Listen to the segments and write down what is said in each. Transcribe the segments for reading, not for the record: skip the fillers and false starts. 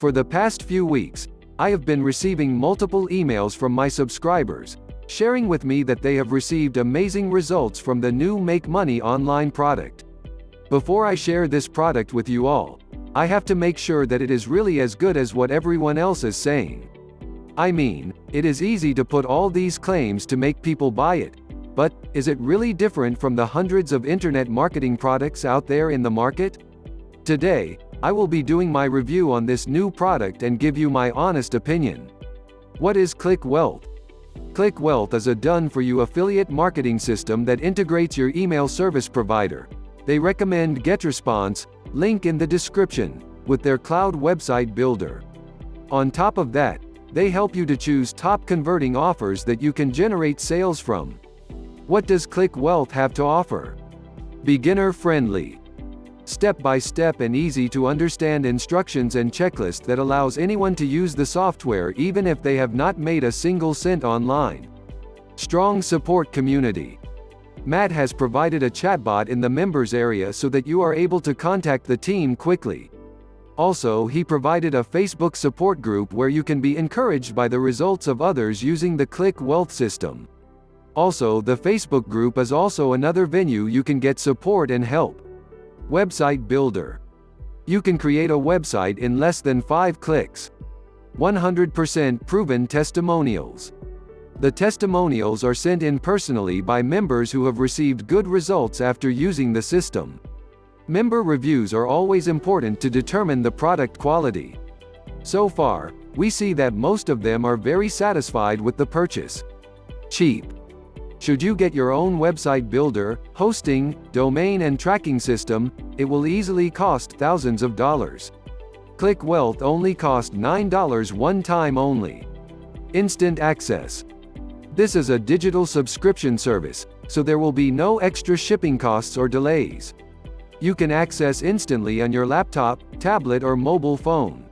For the past few weeks, I have been receiving multiple emails from my subscribers, sharing with me that they have received amazing results from the new Make Money Online product. Before I share this product with you all, I have to make sure that it is really as good as what everyone else is saying. I mean, it is easy to put all these claims to make people buy it, but is it really different from the hundreds of internet marketing products out there in the market? Today, I will be doing my review on this new product and give you my honest opinion. What is ClickWealth? ClickWealth is a done-for-you affiliate marketing system that integrates your email service provider. They recommend GetResponse, link in the description, with their cloud website builder. On top of that, they help you to choose top converting offers that you can generate sales from. What does ClickWealth have to offer? Beginner-friendly, step-by-step and easy-to-understand instructions and checklist that allows anyone to use the software even if they have not made a single cent online. Strong support community. Matt has provided a chatbot in the members area so that you are able to contact the team quickly. Also, he provided a Facebook support group where you can be encouraged by the results of others using the ClickWealth system. Also, the Facebook group is also another venue you can get support and help. Website builder. You can create a website in less than 5 clicks. 100% proven testimonials. The testimonials are sent in personally by members who have received good results after using the system. Member reviews are always important to determine the product quality. So far, we see that most of them are very satisfied with the purchase. Cheap. Should you get your own website builder, hosting, domain and tracking system, it will easily cost thousands of dollars. ClickWealth only cost $9 one time only. Instant access. This is a digital subscription service, so there will be no extra shipping costs or delays. You can access instantly on your laptop, tablet or mobile phone.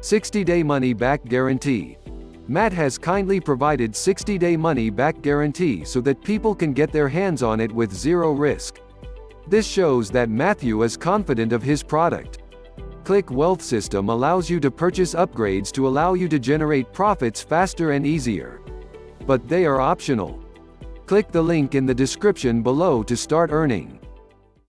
60-day money-back guarantee. Matt has kindly provided 60-day money-back guarantee so that people can get their hands on it with zero risk. This shows that Matthew is confident of his product. ClickWealthSystem allows you to purchase upgrades to allow you to generate profits faster and easier. But they are optional. Click the link in the description below to start earning.